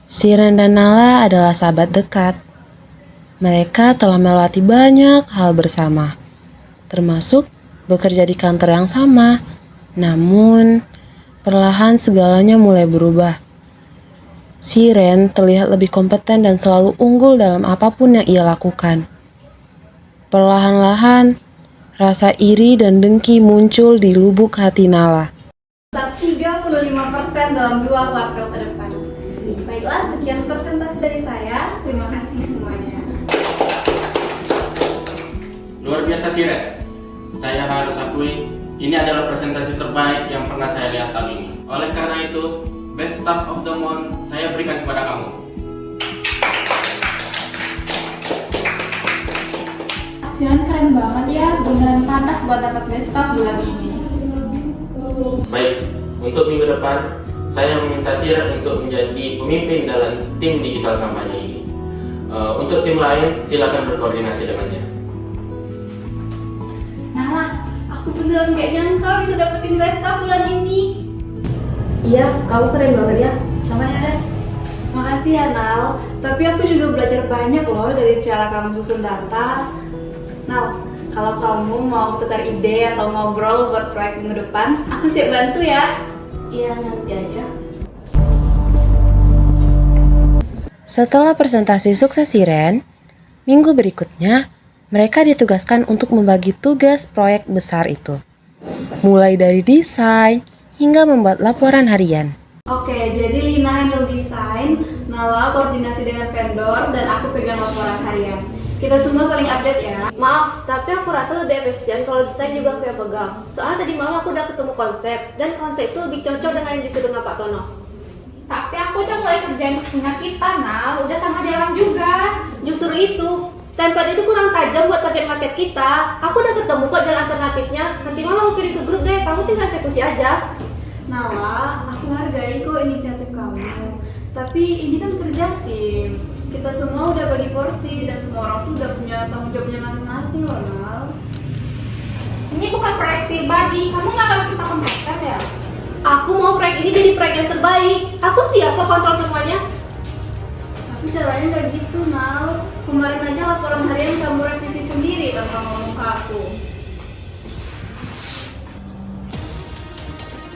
Shiren dan Nala adalah sahabat dekat. Mereka telah melewati banyak hal bersama, termasuk bekerja di kantor yang sama. Namun, perlahan segalanya mulai berubah. Shiren terlihat lebih kompeten dan selalu unggul dalam apapun yang ia lakukan. Perlahan-lahan, rasa iri dan dengki muncul di lubuk hati Nala. 35% dalam 2 kuartal ke depan. Baiklah, sekian presentasi dari saya. Terima kasih semuanya. Luar biasa Shiren. Saya harus akui, ini adalah presentasi terbaik yang pernah saya lihat kali ini. Oleh karena itu, Best Staff of the Month saya berikan kepada kamu. Shiren keren banget ya, beneran pantas buat dapat Best Staff bulan ini. Baik, untuk minggu depan, saya meminta Shiren untuk menjadi pemimpin dalam tim digital kampanye ini. Untuk tim lain, silakan berkoordinasi dengannya. Nala, aku beneran gak nyangka bisa dapetin Best Staff bulan ini. Iya, kamu keren banget ya. Sama ya, Ren. Makasih ya, Nal. Tapi aku juga belajar banyak loh dari cara kamu susun data. Nal, kalau kamu mau tukar ide atau ngobrol buat proyek minggu depan, aku siap bantu ya. Iya, nanti aja. Setelah presentasi sukses Shiren, minggu berikutnya mereka ditugaskan untuk membagi tugas proyek besar itu. Mulai dari desain hingga membuat laporan harian. Oke, jadi Lina handle desain, Nala koordinasi dengan vendor, dan aku pegang laporan harian. Kita semua saling update ya. Maaf, tapi aku rasa lebih efisien kalau desain juga aku yang pegang. Soalnya tadi malam aku udah ketemu konsep, dan konsep itu lebih cocok dengan yang disuruh dengan Pak Tono. Tapi aku udah mulai kerjain punya kita, Nal. Udah sama jalan juga. Justru itu, template itu kurang tajam buat target market kita. Aku udah ketemu kok jalan alternatifnya. Nanti malam aku kirim ke grup deh, kamu tinggal eksekusi aja. Nala, aku hargai kok inisiatif kamu. Tapi ini kan kerja tim. Kita semua udah bagi porsi dan semua orang tuh udah punya tanggung jawabnya masing-masing loh, Nal. Ini bukan proyek pribadi, kamu nggak akan kita kompeten ya? Aku mau proyek ini jadi proyek yang terbaik. Aku siap kok kontrol semuanya. Tapi caranya nggak gitu, Nal. Kemarin aja laporan harian kamu revisi sendiri tanpa ngomong ke aku.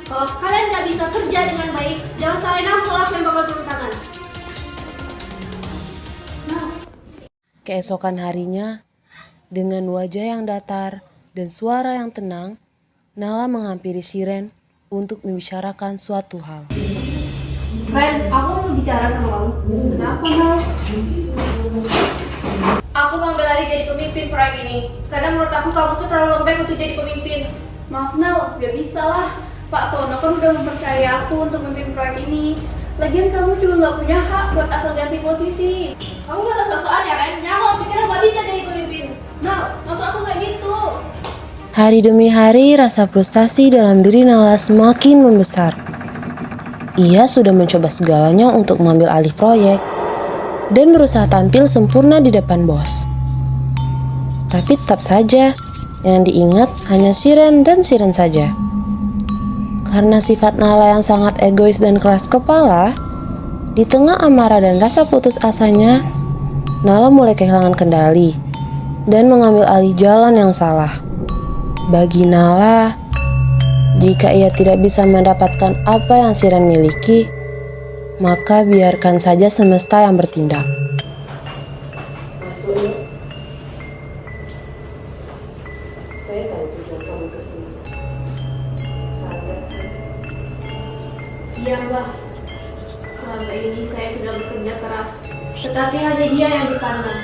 Kalau kalian nggak bisa kerja dengan baik, jangan salahin aku yang bakal turun tangan. Keesokan harinya, dengan wajah yang datar dan suara yang tenang, Nala menghampiri Shiren untuk membicarakan suatu hal. Ren, aku mau bicara sama kamu. Kenapa, Nal? Aku mengambil alih jadi pemimpin proyek ini. Karena menurut aku kamu tuh terlalu lembek untuk jadi pemimpin. Maaf, Nal. Gak bisa lah. Pak Tono kan udah mempercayai aku untuk memimpin proyek ini. Lagian kamu juga nggak punya hak buat asal ganti posisi. Kamu gak sesuatu ya, Ren? Jangan mau pikir aku gak bisa jadi pemimpin. Nal, maksud aku nggak gitu. Hari demi hari, rasa frustasi dalam diri Nala semakin membesar. Ia sudah mencoba segalanya untuk mengambil alih proyek dan berusaha tampil sempurna di depan bos. Tapi tetap saja, yang diingat hanya Shiren dan Shiren saja. Karena sifat Nala yang sangat egois dan keras kepala, di tengah amarah dan rasa putus asanya, Nala mulai kehilangan kendali dan mengambil alih jalan yang salah. Bagi Nala, jika ia tidak bisa mendapatkan apa yang Shiren miliki, maka biarkan saja semesta yang bertindak. Masuk yuk. Saya tahu tujuan kamu kesini. Sadar kan? Iya, Mbak. Selama ini saya sudah bekerja keras, tetapi hanya dia yang dipandang.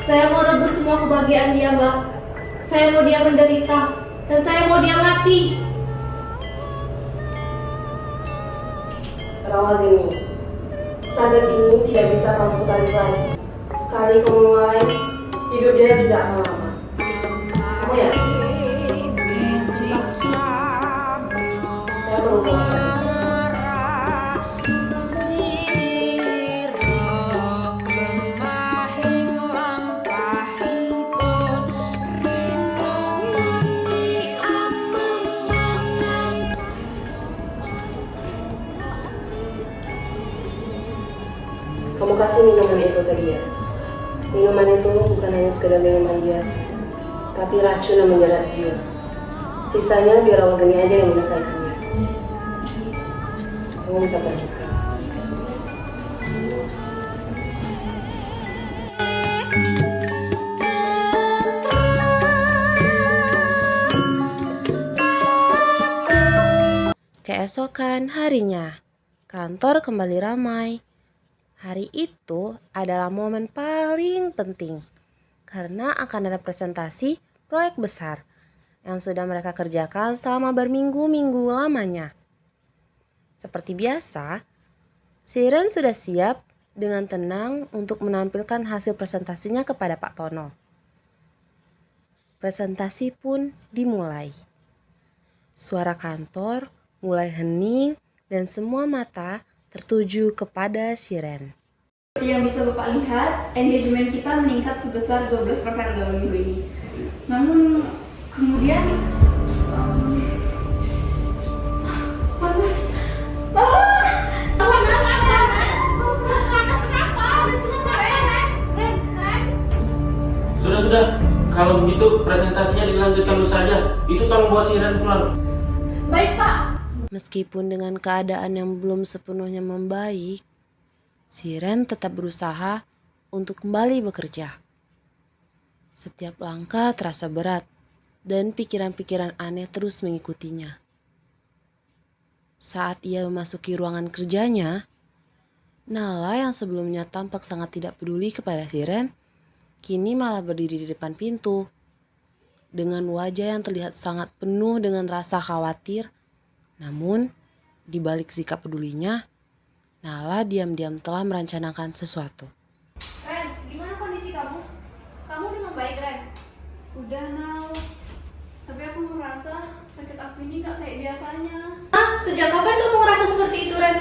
Saya mau rebut semua kebahagiaan dia, Mbak. Saya mau dia menderita, dan saya mau dia mati. Rawageni, sadar ini tidak bisa kamu tarik lagi. Sekali kamu mulai, hidup dia tidak akan lama. Kamu yakin? Saya perlu telepon. Iya, minuman itu bukan hanya sekedar minuman biasa, tapi racun yang menjerat jiwa. Sisanya biar awal geni aja yang menyelesaikannya. Kamu bisa pergi sekarang. Keesokan harinya, kantor kembali ramai. Hari itu adalah momen paling penting karena akan ada presentasi proyek besar yang sudah mereka kerjakan selama berminggu-minggu lamanya. Seperti biasa, Siren sudah siap dengan tenang untuk menampilkan hasil presentasinya kepada Pak Tono. Presentasi pun dimulai. Suara kantor mulai hening dan semua mata tertuju kepada Siren. Seperti yang bisa Bapak lihat, engagement kita meningkat sebesar 12% dalam minggu ini. Namun kemudian panas. Sudah, kalau begitu presentasinya dilanjutkan dulu saja. Itu tolong bawa Siren pulang. Baik, Pak. Meskipun dengan keadaan yang belum sepenuhnya membaik, Siren tetap berusaha untuk kembali bekerja. Setiap langkah terasa berat dan pikiran-pikiran aneh terus mengikutinya. Saat ia memasuki ruangan kerjanya, Nala yang sebelumnya tampak sangat tidak peduli kepada Siren, kini malah berdiri di depan pintu. Dengan wajah yang terlihat sangat penuh dengan rasa khawatir, namun di balik sikap pedulinya, Nala diam-diam telah merencanakan sesuatu. Ren, gimana kondisi kamu? Kamu udah membaik, Ren? Udah Nal, tapi aku merasa sakit aku ini nggak kayak biasanya. Sejak kapan kamu ngerasa seperti itu, Ren?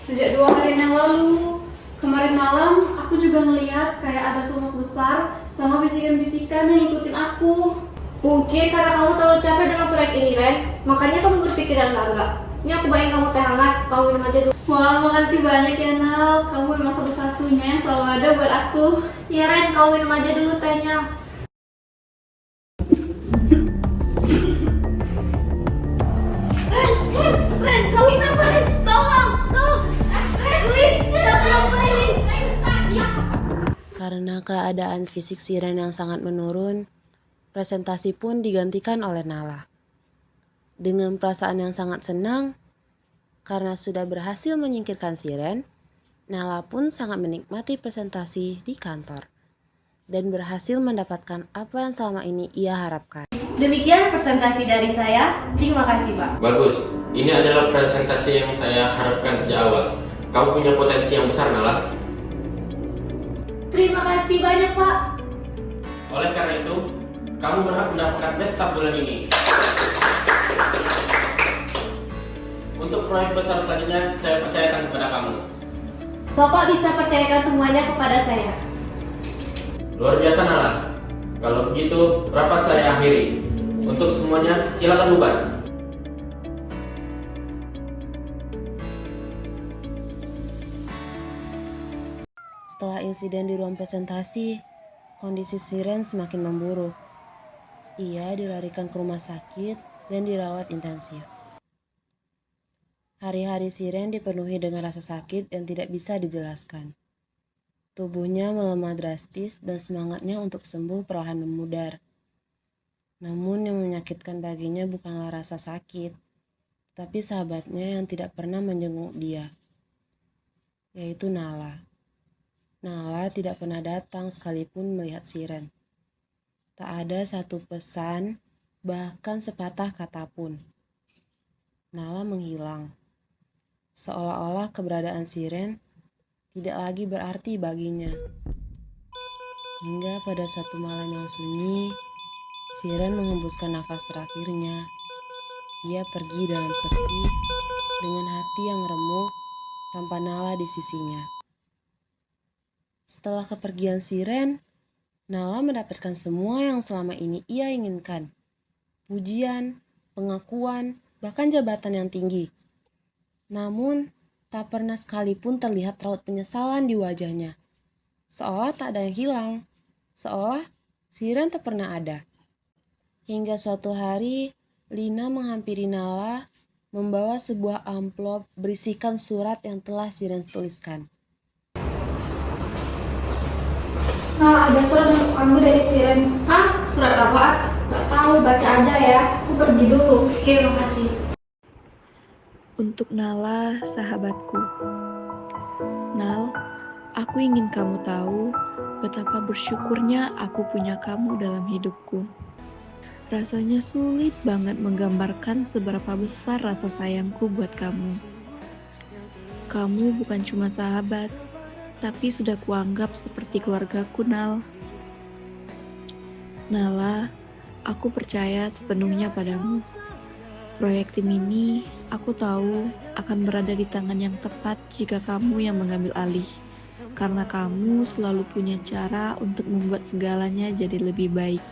Sejak 2 hari yang lalu. Kemarin malam aku juga ngelihat kayak ada sosok besar sama bisikan-bisikan yang ngikutin aku. Mungkin karena kamu terlalu capek dengan proyek ini, Ren. Makanya kamu berpikir yang enggak. Ini aku bawain kamu teh hangat, kamu minum aja dulu. Wah, makasih banyak ya Nal. Kamu memang satu-satunya yang selalu ada buat aku. Iya, Ren, kamu minum aja dulu tehnya. Ren, kamu kenapa, Ren? Tolong. Ren, Karena keadaan fisik Siren yang sangat menurun, presentasi pun digantikan oleh Nala. Dengan perasaan yang sangat senang, karena sudah berhasil menyingkirkan Siren, Nala pun sangat menikmati presentasi di kantor dan berhasil mendapatkan apa yang selama ini ia harapkan. Demikian presentasi dari saya. Terima kasih, Pak. Bagus, ini adalah presentasi yang saya harapkan sejak awal. Kamu punya potensi yang besar, Nala. Terima kasih banyak, Pak. Oleh karena itu, kamu berhak mendapatkan best staff bulan ini. Untuk proyek besar selanjutnya, saya percayakan kepada kamu. Bapak bisa percayakan semuanya kepada saya. Luar biasa, Nala. Kalau begitu, rapat saya akhiri. Untuk semuanya, silakan bubar. Setelah insiden di ruang presentasi, kondisi Siren semakin memburuk. Ia dilarikan ke rumah sakit dan dirawat intensif. Hari-hari Siren dipenuhi dengan rasa sakit yang tidak bisa dijelaskan. Tubuhnya melemah drastis dan semangatnya untuk sembuh perlahan memudar. Namun yang menyakitkan baginya bukanlah rasa sakit, tapi sahabatnya yang tidak pernah menjenguk dia, yaitu Nala. Nala tidak pernah datang sekalipun melihat Siren. Tak ada satu pesan, bahkan sepatah kata pun. Nala menghilang. Seolah-olah keberadaan Siren tidak lagi berarti baginya. Hingga pada satu malam yang sunyi, Siren mengembuskan nafas terakhirnya. Ia pergi dalam sepi dengan hati yang remuk tanpa Nala di sisinya. Setelah kepergian Siren, Nala mendapatkan semua yang selama ini ia inginkan. Pujian, pengakuan, bahkan jabatan yang tinggi. Namun, tak pernah sekalipun terlihat raut penyesalan di wajahnya. seolah tak ada yang hilang, seolah Siren tak pernah ada. Hingga suatu hari, Lina menghampiri Nala membawa sebuah amplop berisikan surat yang telah Siren tuliskan. Nah, ada surat untuk kamu dari Siren. Hah? Surat apa? Gak tahu, baca aja ya. Aku pergi dulu. Oke, makasih. Untuk Nala, sahabatku. Nal, aku ingin kamu tahu betapa bersyukurnya aku punya kamu dalam hidupku. Rasanya sulit banget menggambarkan seberapa besar rasa sayangku buat kamu. Kamu bukan cuma sahabat, tapi sudah kuanggap seperti keluargaku, Nal. Nala, aku percaya sepenuhnya padamu. Proyek tim ini, aku tahu akan berada di tangan yang tepat jika kamu yang mengambil alih. Karena kamu selalu punya cara untuk membuat segalanya jadi lebih baik.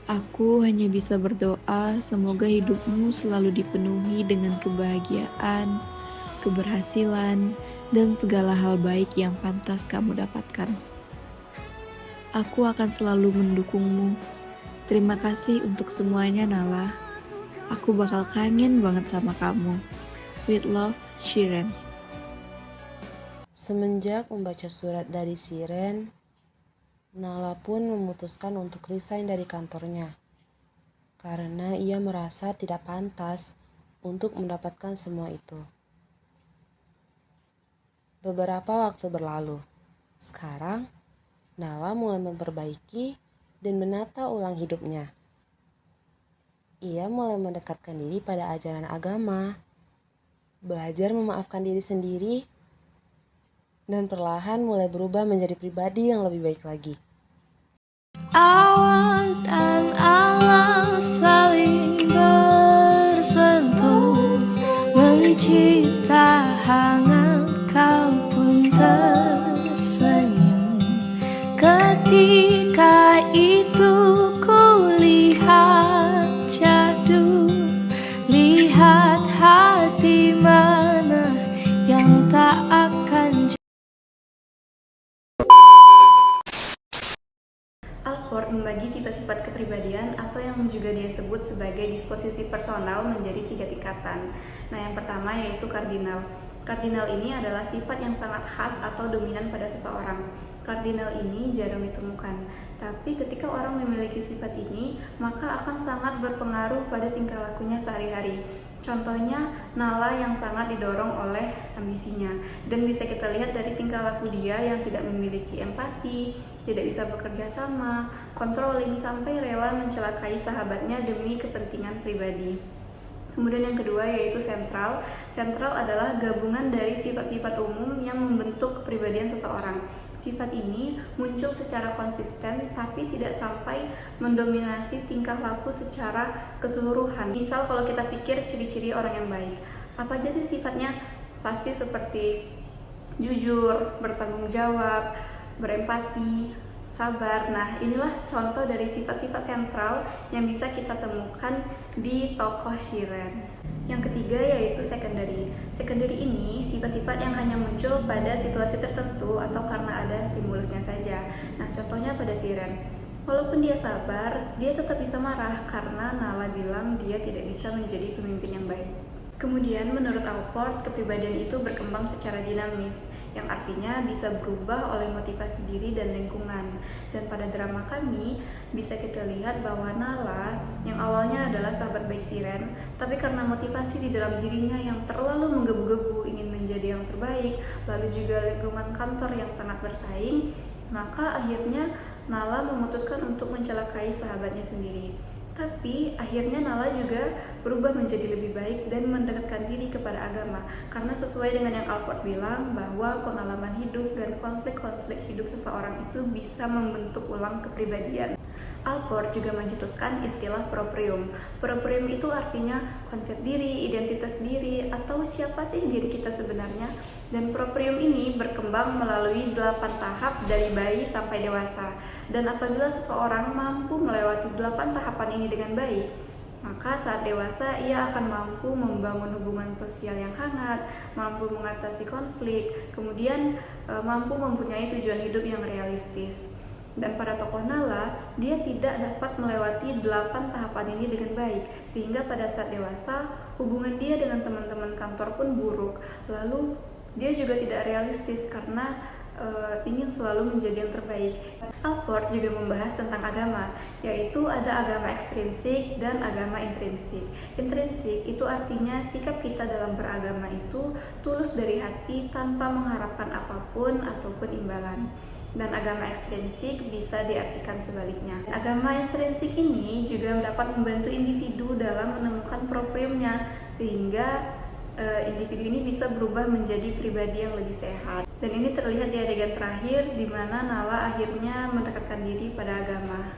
Aku hanya bisa berdoa semoga hidupmu selalu dipenuhi dengan kebahagiaan, keberhasilan, dan segala hal baik yang pantas kamu dapatkan. Aku akan selalu mendukungmu. Terima kasih untuk semuanya, Nala. Aku bakal kangen banget sama kamu. With love, Shiren. Semenjak membaca surat dari Siren, Nala pun memutuskan untuk resign dari kantornya. Karena ia merasa tidak pantas untuk mendapatkan semua itu. Beberapa waktu berlalu. Sekarang, Nala mulai memperbaiki dan menata ulang hidupnya. Ia mulai mendekatkan diri pada ajaran agama, belajar memaafkan diri sendiri, dan perlahan mulai berubah menjadi pribadi yang lebih baik lagi. Awan dan alam saling bersentuh, mencipta hangat, kau pun tersenyum. Ketika itu kulihat jadu, lihat hati mana yang tak akan. Alport membagi sifat-sifat kepribadian atau yang juga dia sebut sebagai disposisi personal menjadi 3 tingkatan. Nah, yang pertama yaitu kardinal. Kardinal ini adalah sifat yang sangat khas atau dominan pada seseorang. Kardinal ini jarang ditemukan, tapi ketika orang memiliki sifat ini, maka akan sangat berpengaruh pada tingkah lakunya sehari-hari. Contohnya, Nala yang sangat didorong oleh ambisinya, dan bisa kita lihat dari tingkah laku dia yang tidak memiliki empati, tidak bisa bekerja sama, controlling, sampai rela mencelakai sahabatnya demi kepentingan pribadi. Kemudian yang kedua yaitu sentral. Sentral adalah gabungan dari sifat-sifat umum yang membentuk kepribadian seseorang. Sifat ini muncul secara konsisten tapi tidak sampai mendominasi tingkah laku secara keseluruhan. Misal kalau kita pikir ciri-ciri orang yang baik, apa aja sih sifatnya? Pasti seperti jujur, bertanggung jawab, berempati, sabar. Nah, inilah contoh dari sifat-sifat sentral yang bisa kita temukan di tokoh Shiren. Yang ketiga yaitu secondary. Secondary ini sifat-sifat yang hanya muncul pada situasi tertentu atau karena ada stimulusnya saja. Nah, contohnya pada Shiren. Walaupun dia sabar, dia tetap bisa marah karena Nala bilang dia tidak bisa menjadi pemimpin yang baik. Kemudian menurut Alport, kepribadian itu berkembang secara dinamis, yang artinya bisa berubah oleh motivasi diri dan lingkungan. Dan pada drama kami, bisa kita lihat bahwa Nala, yang awalnya adalah sahabat baik Shiren, tapi karena motivasi di dalam dirinya yang terlalu menggebu-gebu ingin menjadi yang terbaik, lalu juga lingkungan kantor yang sangat bersaing, maka akhirnya Nala memutuskan untuk mencelakai sahabatnya sendiri. Tapi akhirnya Nala juga berubah menjadi lebih baik dan mendekatkan diri kepada agama, karena sesuai dengan yang Alport bilang bahwa pengalaman hidup dan konflik-konflik hidup seseorang itu bisa membentuk ulang kepribadian. Alport juga mencetuskan istilah proprium. Proprium itu artinya konsep diri, identitas diri, atau siapa sih diri kita sebenarnya. Dan proprium ini berkembang melalui 8 tahap dari bayi sampai dewasa. Dan apabila seseorang mampu melewati 8 tahapan ini dengan baik, Maka saat dewasa ia akan mampu membangun hubungan sosial yang hangat, mampu mengatasi konflik, kemudian mampu mempunyai tujuan hidup yang realistis. Dan pada tokoh Nala, dia tidak dapat melewati 8 tahapan ini dengan baik, sehingga pada saat dewasa hubungan dia dengan teman-teman kantor pun buruk. Lalu dia juga tidak realistis karena ingin selalu menjadi yang terbaik. Alport juga membahas tentang agama, yaitu ada agama ekstrinsik dan agama intrinsik. Intrinsik itu artinya sikap kita dalam beragama itu tulus dari hati tanpa mengharapkan apapun ataupun imbalan. Dan agama ekstrinsik bisa diartikan sebaliknya. Agama intrinsik ini juga dapat membantu individu dalam menemukan problemnya, sehingga individu ini bisa berubah menjadi pribadi yang lebih sehat. Dan ini terlihat di adegan terakhir di mana Nala akhirnya mendekatkan diri pada agama.